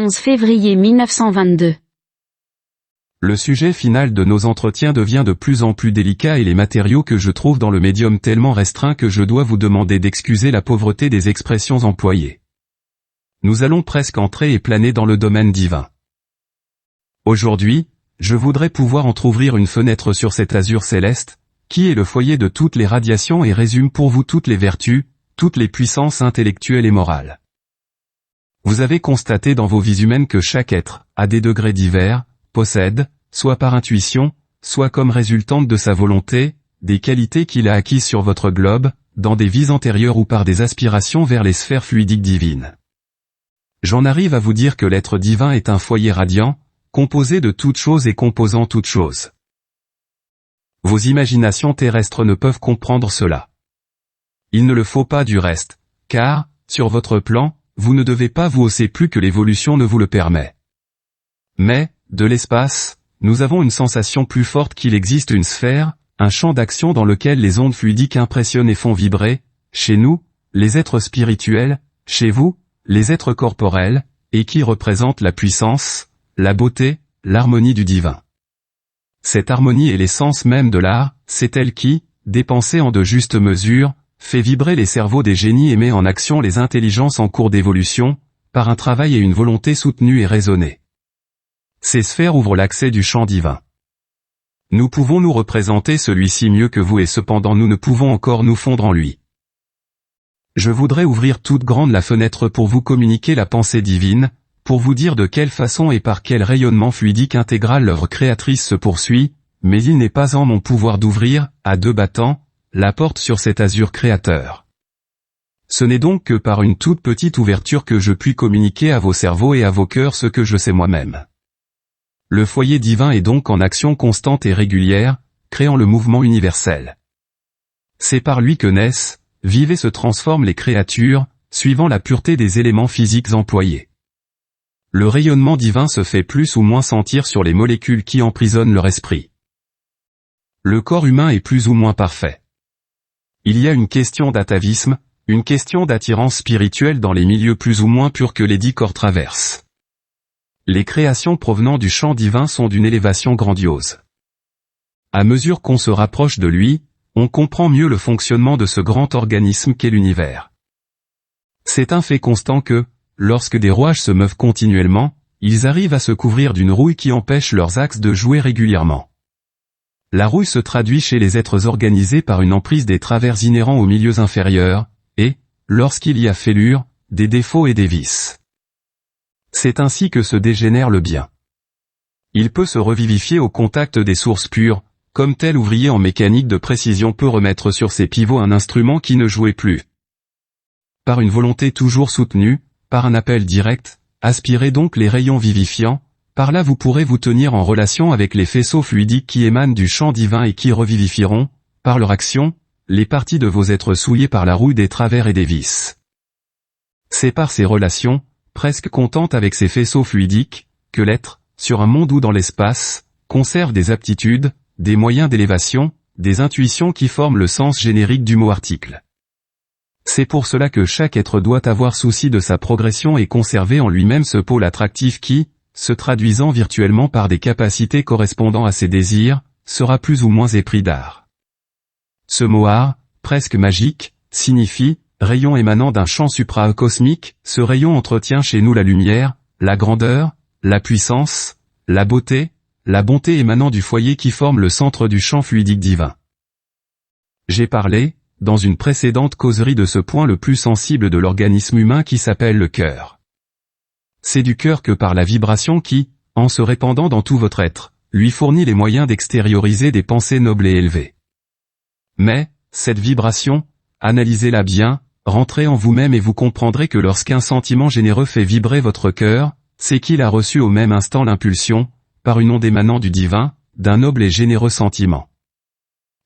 11 février 1922. Le sujet final de nos entretiens devient de plus en plus délicat et les matériaux que je trouve dans le médium tellement restreints que je dois vous demander d'excuser la pauvreté des expressions employées. Nous allons presque entrer et planer dans le domaine divin. Aujourd'hui, je voudrais pouvoir entr'ouvrir une fenêtre sur cet azur céleste, qui est le foyer de toutes les radiations et résume pour vous toutes les vertus, toutes les puissances intellectuelles et morales. Vous avez constaté dans vos vies humaines que chaque être, à des degrés divers, possède, soit par intuition, soit comme résultante de sa volonté, des qualités qu'il a acquises sur votre globe, dans des vies antérieures ou par des aspirations vers les sphères fluidiques divines. J'en arrive à vous dire que l'être divin est un foyer radiant, composé de toutes choses et composant toutes choses. Vos imaginations terrestres ne peuvent comprendre cela. Il ne le faut pas du reste, car, sur votre plan, vous ne devez pas vous hausser plus que l'évolution ne vous le permet. Mais, de l'espace, nous avons une sensation plus forte qu'il existe une sphère, un champ d'action dans lequel les ondes fluidiques impressionnent et font vibrer, chez nous, les êtres spirituels, chez vous, les êtres corporels, et qui représente la puissance, la beauté, l'harmonie du divin. Cette harmonie est l'essence même de l'art, c'est elle qui, dépensée en de justes mesures, fait vibrer les cerveaux des génies et met en action les intelligences en cours d'évolution, par un travail et une volonté soutenue et raisonnée. Ces sphères ouvrent l'accès du champ divin. Nous pouvons nous représenter celui-ci mieux que vous et cependant nous ne pouvons encore nous fondre en lui. Je voudrais ouvrir toute grande la fenêtre pour vous communiquer la pensée divine, pour vous dire de quelle façon et par quel rayonnement fluidique intégral l'œuvre créatrice se poursuit, mais il n'est pas en mon pouvoir d'ouvrir, à deux battants, la porte sur cet azur créateur. Ce n'est donc que par une toute petite ouverture que je puis communiquer à vos cerveaux et à vos cœurs ce que je sais moi-même. Le foyer divin est donc en action constante et régulière, créant le mouvement universel. C'est par lui que naissent, vivent et se transforment les créatures, suivant la pureté des éléments physiques employés. Le rayonnement divin se fait plus ou moins sentir sur les molécules qui emprisonnent leur esprit. Le corps humain est plus ou moins parfait. Il y a une question d'atavisme, une question d'attirance spirituelle dans les milieux plus ou moins purs que les 10 corps traversent. Les créations provenant du champ divin sont d'une élévation grandiose. À mesure qu'on se rapproche de lui, on comprend mieux le fonctionnement de ce grand organisme qu'est l'univers. C'est un fait constant que, lorsque des rouages se meuvent continuellement, ils arrivent à se couvrir d'une rouille qui empêche leurs axes de jouer régulièrement. La rouille se traduit chez les êtres organisés par une emprise des travers inhérents aux milieux inférieurs, et, lorsqu'il y a fêlure, des défauts et des vices. C'est ainsi que se dégénère le bien. Il peut se revivifier au contact des sources pures, comme tel ouvrier en mécanique de précision peut remettre sur ses pivots un instrument qui ne jouait plus. Par une volonté toujours soutenue, par un appel direct, aspirez donc les rayons vivifiants, par là vous pourrez vous tenir en relation avec les faisceaux fluidiques qui émanent du champ divin et qui revivifieront, par leur action, les parties de vos êtres souillés par la rouille des travers et des vices. C'est par ces relations, presque contente avec ces faisceaux fluidiques, que l'être, sur un monde ou dans l'espace, conserve des aptitudes, des moyens d'élévation, des intuitions qui forment le sens générique du mot article. C'est pour cela que chaque être doit avoir souci de sa progression et conserver en lui-même ce pôle attractif qui, se traduisant virtuellement par des capacités correspondant à ses désirs, sera plus ou moins épris d'art. Ce mot art, presque magique, signifie rayon émanant d'un champ supra-cosmique, ce rayon entretient chez nous la lumière, la grandeur, la puissance, la beauté, la bonté émanant du foyer qui forme le centre du champ fluidique divin. J'ai parlé, dans une précédente causerie de ce point le plus sensible de l'organisme humain qui s'appelle le cœur. C'est du cœur que par la vibration qui, en se répandant dans tout votre être, lui fournit les moyens d'extérioriser des pensées nobles et élevées. Mais, cette vibration, analysez-la bien, rentrez en vous-même et vous comprendrez que lorsqu'un sentiment généreux fait vibrer votre cœur, c'est qu'il a reçu au même instant l'impulsion, par une onde émanant du divin, d'un noble et généreux sentiment.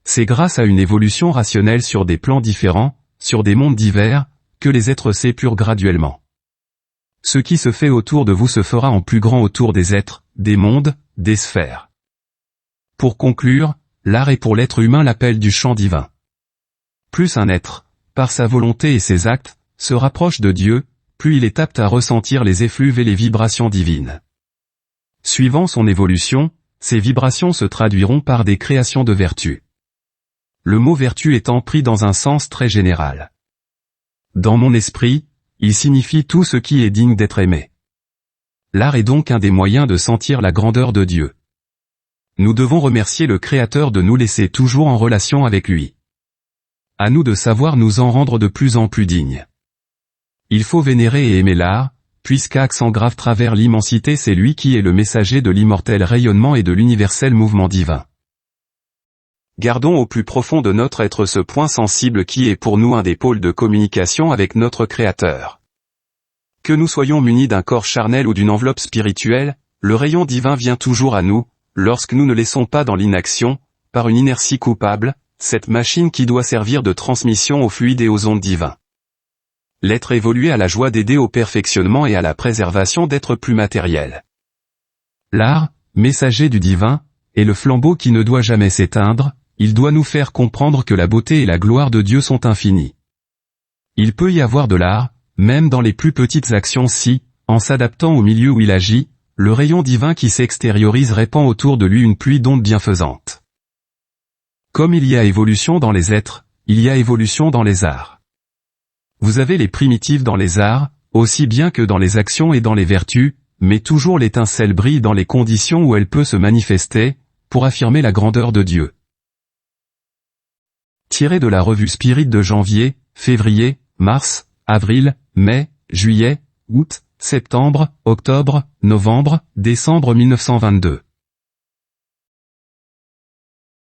C'est grâce à une évolution rationnelle sur des plans différents, sur des mondes divers, que les êtres s'épurent graduellement. Ce qui se fait autour de vous se fera en plus grand autour des êtres, des mondes, des sphères. Pour conclure, l'art est pour l'être humain l'appel du champ divin. Plus un être, par sa volonté et ses actes, se rapproche de Dieu, plus il est apte à ressentir les effluves et les vibrations divines. Suivant son évolution, ces vibrations se traduiront par des créations de vertu. Le mot vertu étant pris dans un sens très général. Dans mon esprit, il signifie tout ce qui est digne d'être aimé. L'art est donc un des moyens de sentir la grandeur de Dieu. Nous devons remercier le Créateur de nous laisser toujours en relation avec lui. À nous de savoir nous en rendre de plus en plus dignes. Il faut vénérer et aimer l'art, puisqu'accent grave travers l'immensité c'est lui qui est le messager de l'immortel rayonnement et de l'universel mouvement divin. Gardons au plus profond de notre être ce point sensible qui est pour nous un des pôles de communication avec notre Créateur. Que nous soyons munis d'un corps charnel ou d'une enveloppe spirituelle, le rayon divin vient toujours à nous, lorsque nous ne laissons pas dans l'inaction, par une inertie coupable, cette machine qui doit servir de transmission aux fluides et aux ondes divins. L'être évolué a la joie d'aider au perfectionnement et à la préservation d'êtres plus matériels. L'art, messager du divin, est le flambeau qui ne doit jamais s'éteindre, il doit nous faire comprendre que la beauté et la gloire de Dieu sont infinies. Il peut y avoir de l'art, même dans les plus petites actions si, en s'adaptant au milieu où il agit, le rayon divin qui s'extériorise répand autour de lui une pluie d'ondes bienfaisantes. Comme il y a évolution dans les êtres, il y a évolution dans les arts. Vous avez les primitives dans les arts, aussi bien que dans les actions et dans les vertus, mais toujours l'étincelle brille dans les conditions où elle peut se manifester, pour affirmer la grandeur de Dieu. Tiré de la revue Spirit de janvier, février, mars, avril, mai, juillet, août, septembre, octobre, novembre, décembre 1922.